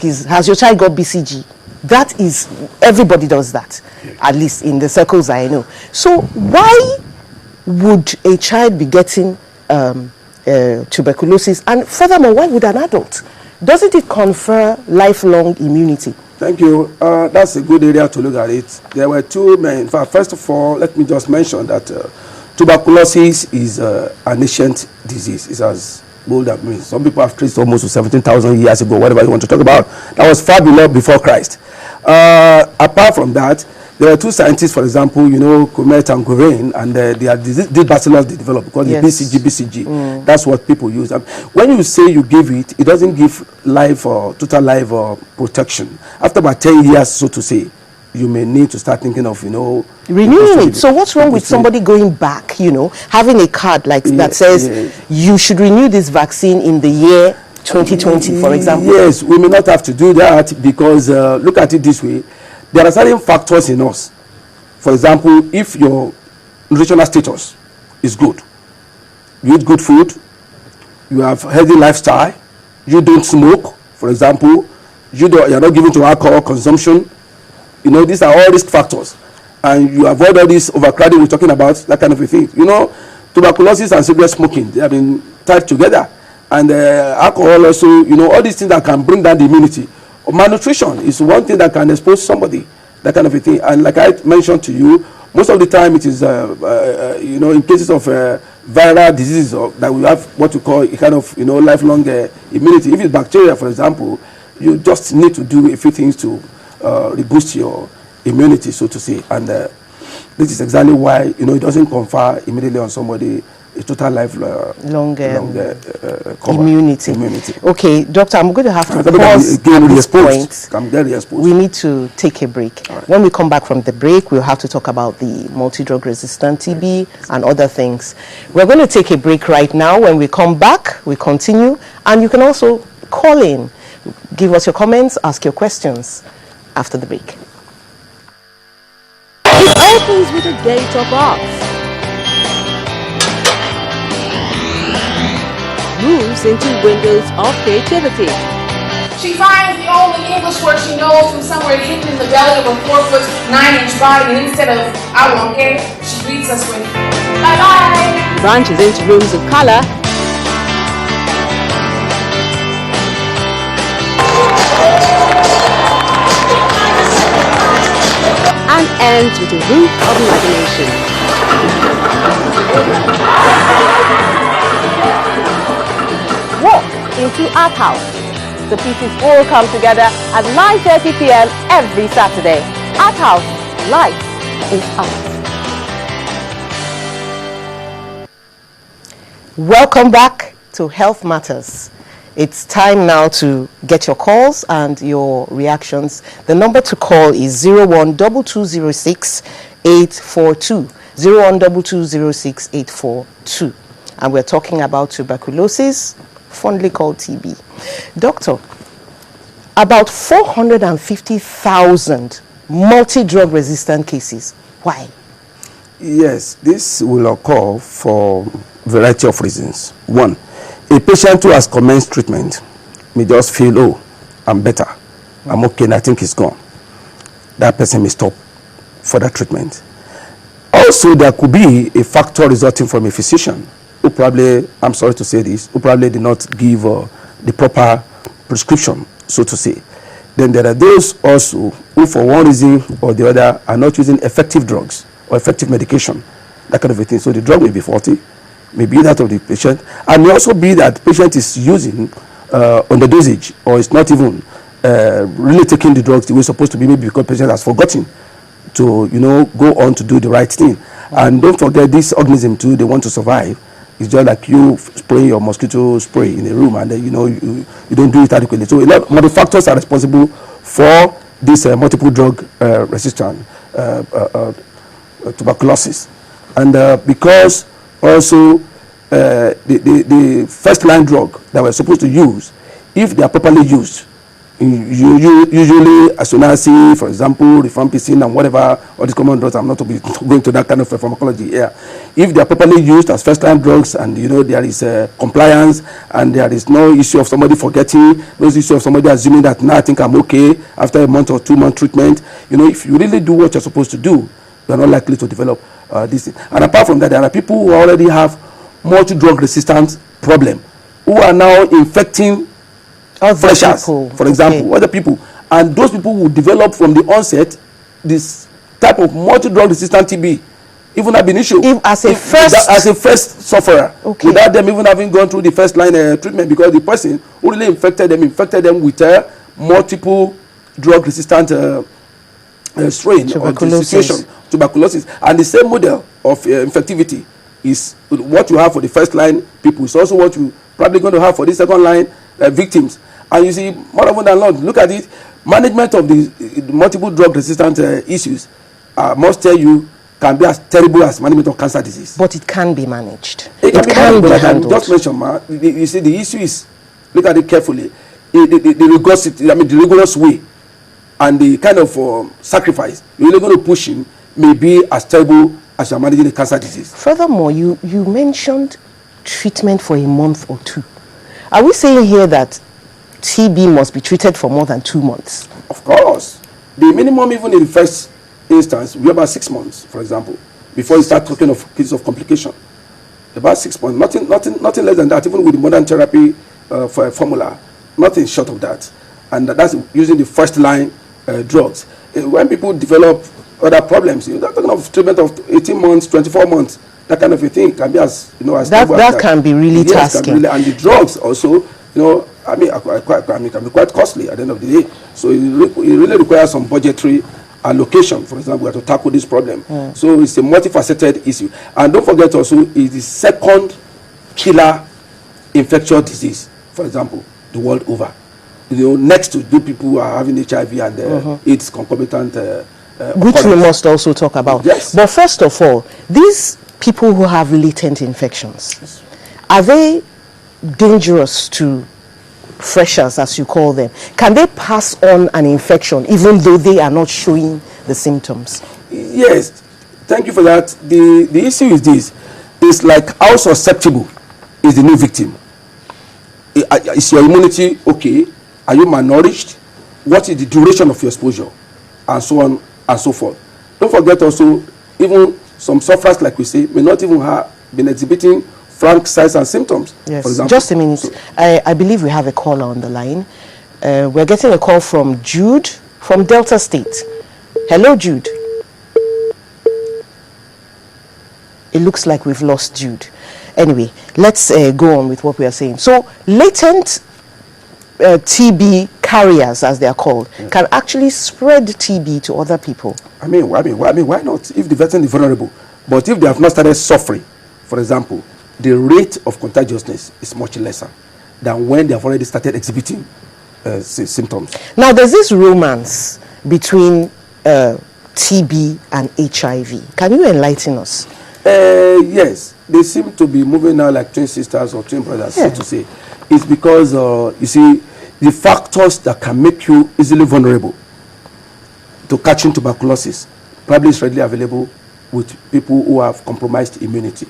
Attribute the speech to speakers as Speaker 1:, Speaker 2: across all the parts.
Speaker 1: is, has your child got BCG? That is, everybody does that, at least in the circles I know. So why would a child be getting tuberculosis? And furthermore, why would an adult? Doesn't it confer lifelong immunity?
Speaker 2: Thank you. That's a good area to look at it. There were two main. In fact, first of all, let me just mention that tuberculosis is an ancient disease. It's as old as me. Some people have traced almost to 17,000 years ago, whatever you want to talk about. That was far before Christ. Apart from that, there were two scientists, for example, you know, Comet and Gouraine, and they are these bacillus they developed because the BCG. That's what people use. When you say you give it, it doesn't give life or total life or protection. After about 10 years, so to say, you may need to start thinking of, you know,
Speaker 1: renewing it. So what's wrong with somebody going back, you know, having a card like that says you should renew this vaccine in the year 2020, for example?
Speaker 2: Yes, we may not have to do that because look at it this way. There are certain factors in us. For example, if your nutritional status is good, you eat good food, you have healthy lifestyle, you don't smoke, for example, you're not given to alcohol consumption, you know, these are all risk factors. And you avoid all this overcrowding we're talking about, that kind of a thing. You know, tuberculosis and cigarette smoking, they have been tied together. And alcohol also, you know, all these things that can bring down the immunity. Malnutrition is one thing that can expose somebody, that kind of a thing. And like I mentioned to you, most of the time it is, you know, in cases of viral diseases that we have what we call a kind of, you know, lifelong immunity. If it's bacteria, for example, you just need to do a few things to reboost your immunity, so to say. And this is exactly why, you know, it doesn't confer immediately on somebody a total lifelong immunity.
Speaker 1: Okay, doctor, I'm going to have to pause at this point. We need to take a break. Right. When we come back from the break, we'll have to talk about the multi-drug resistant TB and other things. We're going to take a break right now. When we come back, we continue. And you can also call in, give us your comments, ask your questions after the break.
Speaker 3: It opens with a gate of arts. Moves into windows of creativity.
Speaker 4: She finds the only English word she knows from somewhere hidden in the belly of a 4'9" body, and instead of "I won't care," she greets us with "bye bye."
Speaker 3: Branches into rooms of color. And ends with a roof of imagination. Walk into Art House. The pieces all come together at 9:30 p.m. every Saturday. Art House, life is art.
Speaker 1: Welcome back to Health Matters. It's time now to get your calls and your reactions. The number to call is 012206-842. 012206-842. And we're talking about tuberculosis, fondly called TB. Doctor, about 450,000 multi-drug resistant cases. Why?
Speaker 2: Yes, this will occur for a variety of reasons. One, a patient who has commenced treatment may just feel, oh, I'm better, I'm okay, and I think it's gone. That person may stop for that treatment. Also, there could be a factor resulting from a physician who probably, I'm sorry to say this, who probably did not give the proper prescription, so to say. Then there are those also who, for one reason or the other, are not using effective drugs or effective medication, that kind of a thing. So the drug may be faulty, may be that of the patient, and may also be that the patient is using on the dosage, or is not even really taking the drugs the way it's supposed to be, maybe because the patient has forgotten to, you know, go on to do the right thing. And don't forget, this organism too, they want to survive. It's just like you spray your mosquito spray in a room, and then, you know, you don't do it adequately. So a lot of the factors are responsible for this multiple drug resistant tuberculosis. And because also the first line drug that we're supposed to use, if they are properly used, Usually, isoniazid, for example, rifampicin and whatever, all these common drugs, I'm not going to that kind of pharmacology here. If they are properly used as first-line drugs and, there is compliance and there is no issue of somebody forgetting, no issue of somebody assuming that, now I think I'm okay after a month or 2 month treatment, if you really do what you're supposed to do, you're not likely to develop this thing. And apart from that, there are people who already have multi-drug resistant problem who are now infecting freshers, for example, other people, and those people will develop from the onset this type of multi-drug resistant TB, even have been issue
Speaker 1: as a first
Speaker 2: sufferer, without them even having gone through the first line treatment, because the person who really infected them with multiple drug resistant strain tuberculosis, and the same model of infectivity is what you have for the first line people. It's also what you probably going to have for the second line victims. And you see, more often than not, look at it, management of the multiple drug resistant issues, must tell you, can be as terrible as management of cancer disease.
Speaker 1: But it can be managed.
Speaker 2: It can be handled. I can just mention, you see, the issue is, look at it carefully, the rigorous way and the kind of sacrifice you're really going to push in may be as terrible as you're managing a cancer disease.
Speaker 1: Furthermore, you mentioned treatment for a month or 2. Are we saying here that TB must be treated for more than 2 months?
Speaker 2: Of course. The minimum, even in the first instance, we about 6 months, for example, before you start talking of cases of complication. About 6 months, nothing less than that, even with the modern therapy for a formula, nothing short of that. And that's using the first line drugs. When people develop other problems, you're talking of treatment of 18 months, 24 months, that kind of a thing can be as, as
Speaker 1: that can be really tasking.
Speaker 2: And the drugs also, can be quite costly at the end of the day. So it really requires some budgetary allocation, for example, to tackle this problem. So it's a multifaceted issue. And don't forget also, it's the second killer infectious disease, for example, the world over. Next to the people who are having HIV and AIDS concomitant
Speaker 1: which we must also talk about.
Speaker 2: Yes.
Speaker 1: But first of all, these people who have latent infections, are they dangerous to freshers, as you call them? Can they pass on an infection even though they are not showing the symptoms?
Speaker 2: Yes, thank you for that. The issue is this. It's like how susceptible is the new victim? Is your immunity okay? Are you malnourished? What is the duration of your exposure? And so on and so forth. Don't forget also, even some sufferers, like we say, may not even have been exhibiting frank signs and symptoms.
Speaker 1: Yes.
Speaker 2: For example.
Speaker 1: Just a minute. I believe we have a caller on the line. We're getting a call from Jude from Delta State. Hello, Jude. It looks like we've lost Jude. Anyway, let's go on with what we are saying. So, latent TB carriers, as they are called, can actually spread TB to other people.
Speaker 2: I mean, why not? If the person is vulnerable, but if they have not started suffering, for example, the rate of contagiousness is much lesser than when they have already started exhibiting symptoms.
Speaker 1: Now, there's this romance between TB and HIV. Can you enlighten us?
Speaker 2: Yes, they seem to be moving now like twin sisters or twin brothers, so to say. It's because, you see, the factors that can make you easily vulnerable to catching tuberculosis probably is readily available with people who have compromised immunity.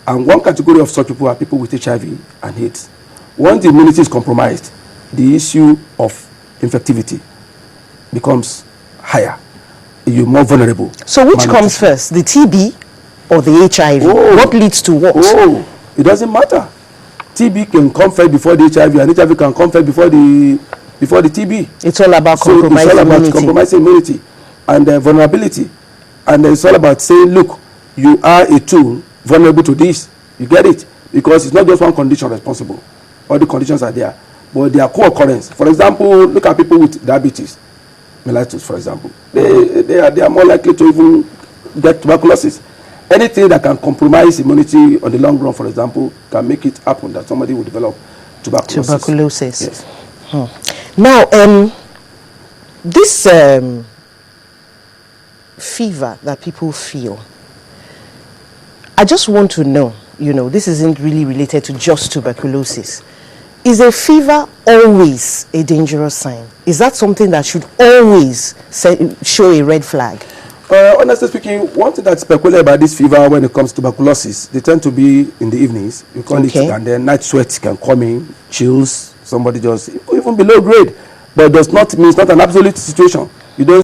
Speaker 2: And one category of such people are people with HIV and AIDS. Once the immunity is compromised, the issue of infectivity becomes higher. You're more vulnerable.
Speaker 1: So which comes first, the TB or the HIV? What leads to what?
Speaker 2: It doesn't matter. TB can come first before the HIV, and HIV can come first before the TB.
Speaker 1: It's all about
Speaker 2: compromising immunity and vulnerability. And it's all about saying, look, you are a tool vulnerable to this. You get it? Because it's not just one condition responsible. All the conditions are there. But they are co-occurrence. For example, look at people with diabetes, mellitus, for example. They are more likely to even get tuberculosis. Anything that can compromise immunity on the long run, for example, can make it happen that somebody will develop tuberculosis. Yes.
Speaker 1: Now, this fever that people feel, I just want to know, this isn't really related to just tuberculosis. Is a fever always a dangerous sign? Is that something that should always show a red flag?
Speaker 2: Honestly speaking, one thing that's peculiar about this fever when it comes to tuberculosis, they tend to be in the evenings. You call it, and then night sweats can come in, chills, somebody just even below grade, but does not mean it's not an absolute situation. You don't